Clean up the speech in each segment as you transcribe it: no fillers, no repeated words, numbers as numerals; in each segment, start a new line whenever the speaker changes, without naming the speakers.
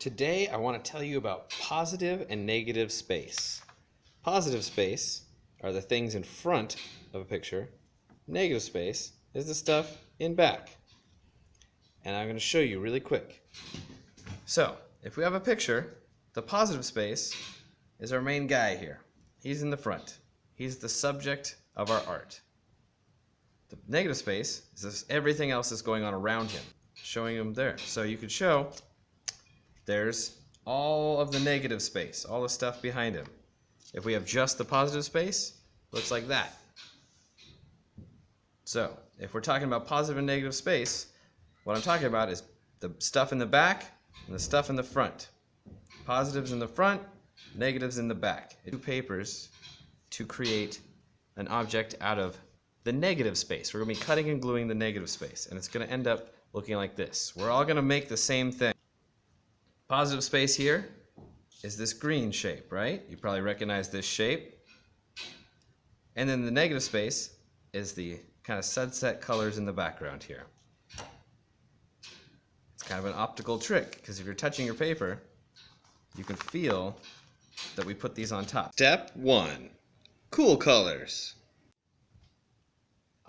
Today I want to tell you about positive and negative space. Positive space are the things in front of a picture. Negative space is the stuff in back. And I'm going to show you really quick. So, if we have a picture, the positive space is our main guy here. He's in the front. He's the subject of our art. The negative space is this, everything else that's going on around him, showing him there. So you could show there's all of the negative space, all the stuff behind him. If we have just the positive space, it looks like that. So, if we're talking about positive and negative space, what I'm talking about is the stuff in the back and the stuff in the front. Positives in the front, negatives in the back. Two papers to create an object out of the negative space. We're going to be cutting and gluing the negative space, and it's going to end up looking like this. We're all going to make the same thing. Positive space here is this green shape, right? You probably recognize this shape. And then the negative space is the kind of sunset colors in the background here. It's kind of an optical trick, because if you're touching your paper, you can feel that we put these on top. Step 1. Cool colors.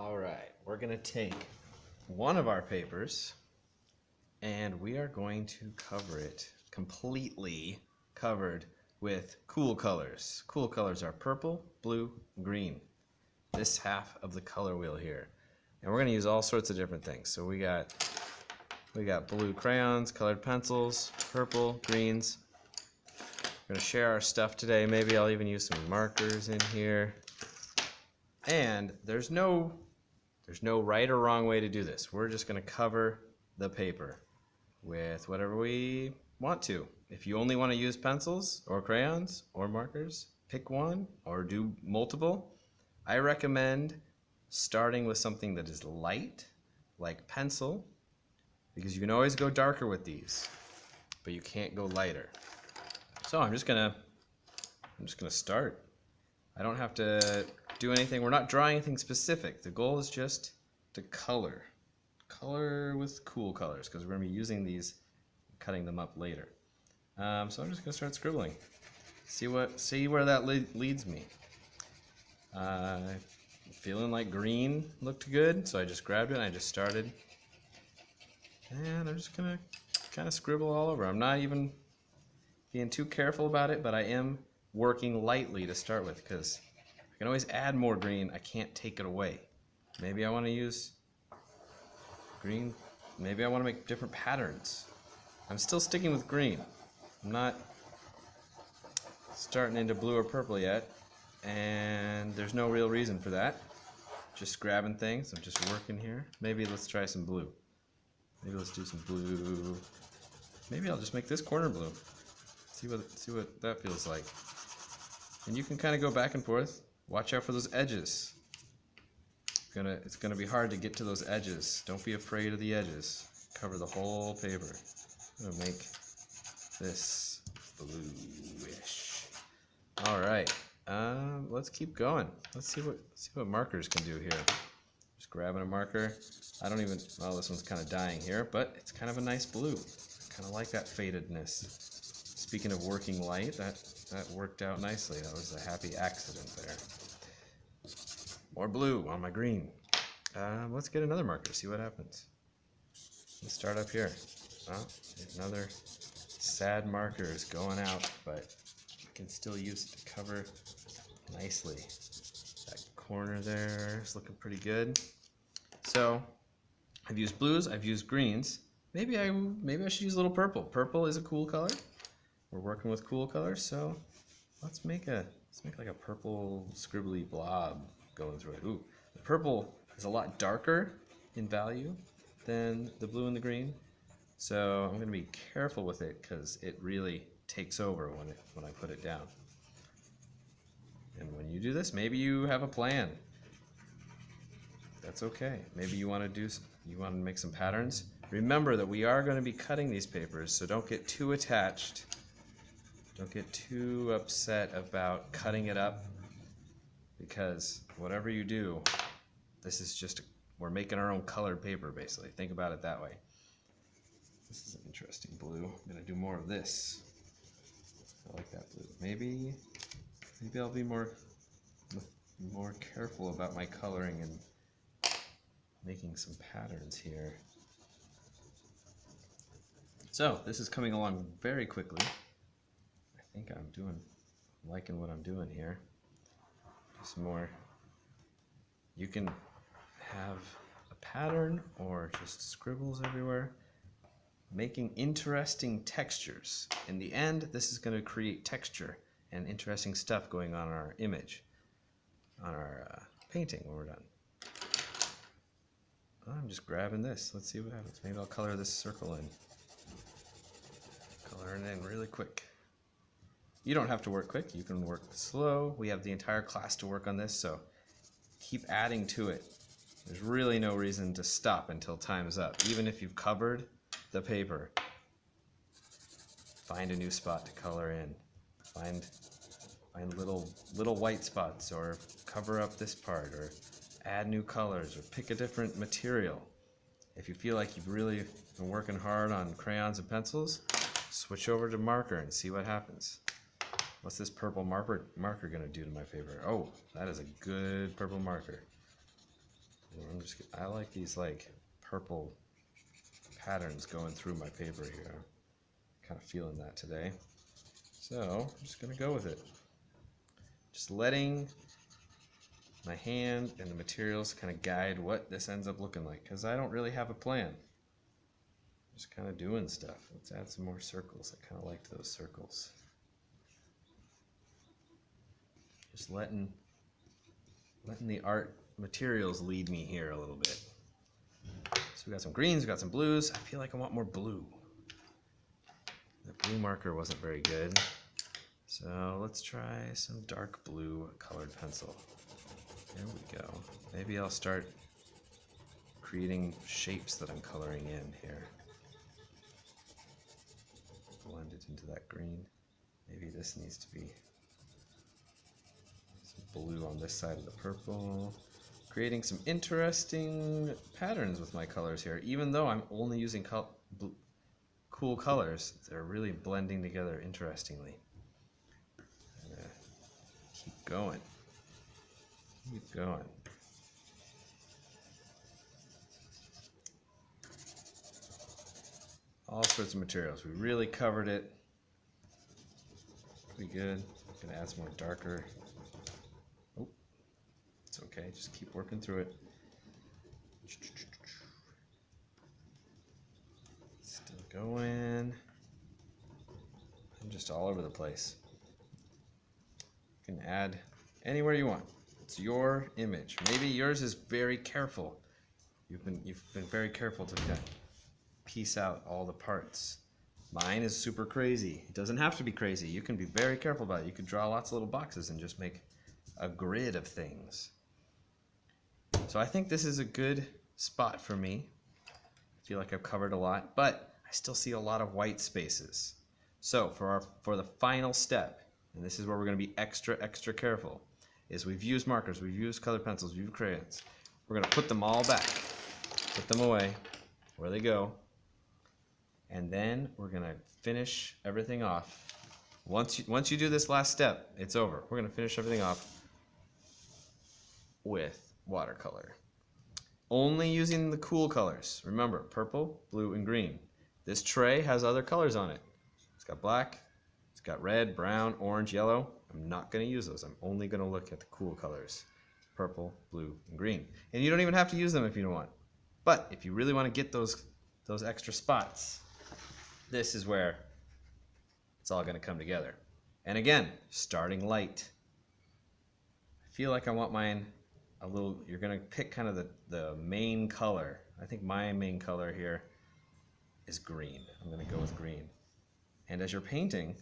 Alright, we're going to take one of our papers and we are going to cover it completely covered with cool colors. Cool colors are purple, blue, green. This half of the color wheel here. And we're going to use all sorts of different things. So we got blue crayons, colored pencils, purple, greens. We're going to share our stuff today. Maybe I'll even use some markers in here. And there's no right or wrong way to do this. We're just going to cover the paper with whatever we want to. If you only want to use pencils or crayons or markers, pick one or do multiple. I recommend starting with something that is light, like pencil, because you can always go darker with these, but you can't go lighter. So I'm just gonna start. I don't have to do anything. We're not drawing anything specific. The goal is just to color with cool colors, because we're going to be using these, cutting them up later. So I'm just going to start scribbling. See where that leads me. Feeling like green looked good, so I just grabbed it and I just started. And I'm just going to kind of scribble all over. I'm not even being too careful about it, but I am working lightly to start with, because I can always add more green. I can't take it away. Maybe I want to use green. Maybe I want to make different patterns. I'm still sticking with green. I'm not starting into blue or purple yet, and there's no real reason for that. Just grabbing things. I'm just working here. Maybe let's try some blue. Maybe let's do some blue. Maybe I'll just make this corner blue. See what that feels like. And you can kind of go back and forth. Watch out for those edges. It's gonna be hard to get to those edges. Don't be afraid of the edges. Cover the whole paper. I'm gonna make this bluish. All right. Let's keep going. Let's see what markers can do here. Just grabbing a marker. Well, this one's kind of dying here, but it's kind of a nice blue. I kind of like that fadedness. Speaking of working light, that worked out nicely. That was a happy accident there. More blue on my green. Let's get another marker, see what happens. Let's start up here. Oh, another sad marker is going out, but I can still use it to cover nicely. That corner there is looking pretty good. So I've used blues, I've used greens. Maybe I should use a little purple. Purple is a cool color. We're working with cool colors, so let's make like a purple scribbly blob going through it. Ooh, the purple is a lot darker in value than the blue and the green, so I'm going to be careful with it because it really takes over when I put it down. And when you do this, maybe you have a plan. That's okay. Maybe you want to make some patterns. Remember that we are going to be cutting these papers, so don't get too attached. Don't get too upset about cutting it up, because whatever you do, this is we're making our own colored paper, basically. Think about it that way. This is an interesting blue. I'm gonna do more of this. I like that blue. Maybe I'll be more careful about my coloring and making some patterns here. So this is coming along very quickly. I think I'm liking what I'm doing here. Just more. You can have a pattern or just scribbles everywhere, making interesting textures. In the end, this is going to create texture and interesting stuff going on in our image, on our painting when we're done. I'm just grabbing this. Let's see what happens. Maybe I'll color this circle in. Coloring it in really quick. You don't have to work quick. You can work slow. We have the entire class to work on this, so keep adding to it. There's really no reason to stop until time's up. Even if you've covered the paper, find a new spot to color in. Find little white spots, or cover up this part, or add new colors, or pick a different material. If you feel like you've really been working hard on crayons and pencils, switch over to marker and see what happens. What's this purple marker gonna do to my paper? Oh, that is a good purple marker. I like these like purple patterns going through my paper here. I'm kind of feeling that today. So I'm just gonna go with it. Just letting my hand and the materials kind of guide what this ends up looking like, because I don't really have a plan. Just kind of doing stuff. Let's add some more circles. I kind of liked those circles. Just letting the art materials lead me here a little bit. So we got some greens, we got some blues. I feel like I want more blue. The blue marker wasn't very good. So let's try some dark blue colored pencil. There we go. Maybe I'll start creating shapes that I'm coloring in here. Blend it into that green. Maybe this needs to be some blue on this side of the purple. Creating some interesting patterns with my colors here. Even though I'm only using cool colors, they're really blending together interestingly. Keep going. Keep going. All sorts of materials. We really covered it. Pretty good. I'm gonna add some more darker. Oh, it's okay. Just keep working through it. Still going. I'm just all over the place. You can add anywhere you want. It's your image. Maybe yours is very careful. You've been very careful to kind of piece out all the parts. Mine is super crazy. It doesn't have to be crazy. You can be very careful about it. You could draw lots of little boxes and just make a grid of things. So I think this is a good spot for me. I feel like I've covered a lot, but I still see a lot of white spaces. So for the final step, and this is where we're going to be extra careful, is we've used markers, we've used colored pencils, we've used crayons. We're going to put them all back, put them away where they go, and then we're going to finish everything off. Once you do this last step, it's over. We're going to finish everything off with watercolor. Only using the cool colors. Remember, purple, blue, and green. This tray has other colors on it. It's got black, it's got red, brown, orange, yellow. I'm not going to use those. I'm only going to look at the cool colors. Purple, blue, and green. And you don't even have to use them if you don't want. But if you really want to get those extra spots, this is where it's all going to come together. And again, starting light. I feel like I want mine a little, you're going to pick kind of the main color. I think my main color here is green. I'm going to go with green. And as you're painting,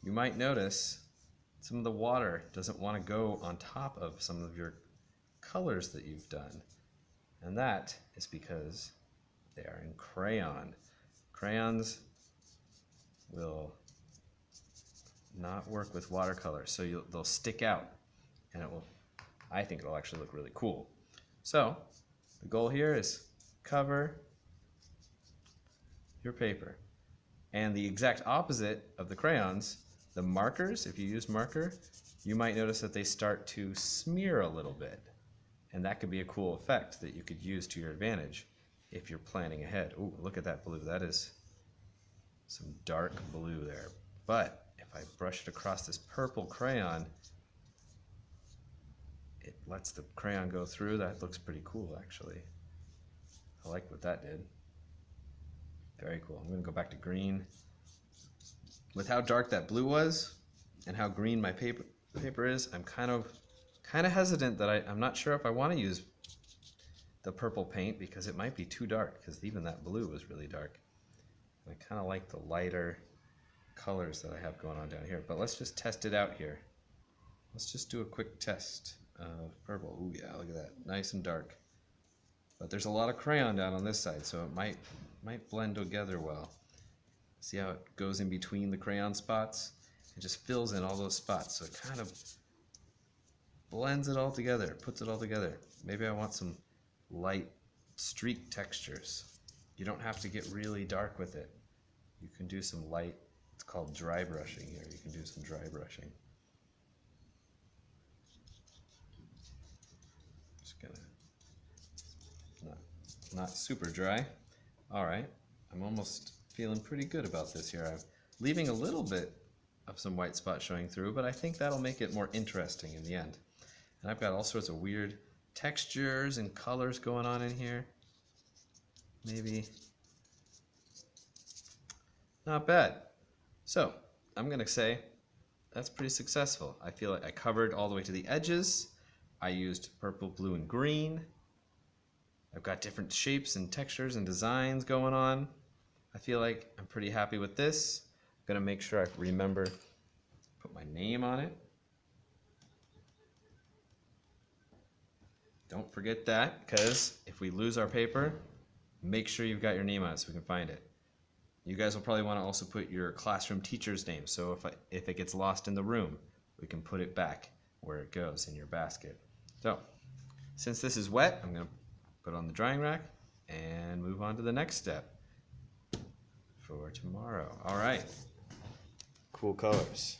you might notice some of the water doesn't want to go on top of some of your colors that you've done. And that is because they are in crayon. Crayons will not work with watercolor, so they'll stick out, and I think it'll actually look really cool. So the goal here is cover your paper. And the exact opposite of the crayons, the markers, if you use marker, you might notice that they start to smear a little bit. And that could be a cool effect that you could use to your advantage if you're planning ahead. Ooh, look at that blue. That is some dark blue there. But if I brush it across this purple crayon, it lets the crayon go through. That looks pretty cool, actually. I like what that did. Very cool. I'm going to go back to green. With how dark that blue was and how green my paper is, I'm kind of hesitant that I'm not sure if I want to use the purple paint because it might be too dark, because even that blue was really dark. I kind of like the lighter colors that I have going on down here. But let's just test it out here. Let's just do a quick test of purple. Ooh, yeah, look at that. Nice and dark. But there's a lot of crayon down on this side, so it might blend together well. See how it goes in between the crayon spots? It just fills in all those spots, so it kind of blends it all together, puts it all together. Maybe I want some light streak textures. You don't have to get really dark with it. You can do some light, it's called dry brushing here. You can do some dry brushing. Just gonna, not super dry. All right, I'm almost feeling pretty good about this here. I'm leaving a little bit of some white spots showing through, but I think that'll make it more interesting in the end. And I've got all sorts of weird textures and colors going on in here. Maybe not bad. So I'm gonna say that's pretty successful. I feel like I covered all the way to the edges. I used purple, blue, and green. I've got different shapes and textures and designs going on. I feel like I'm pretty happy with this. I'm gonna make sure I remember to put my name on it. Don't forget that, because if we lose our paper, make sure you've got your name on it so we can find it. You guys will probably want to also put your classroom teacher's name, so if it gets lost in the room, we can put it back where it goes in your basket. So, since this is wet, I'm going to put it on the drying rack and move on to the next step for tomorrow. All right, cool colors.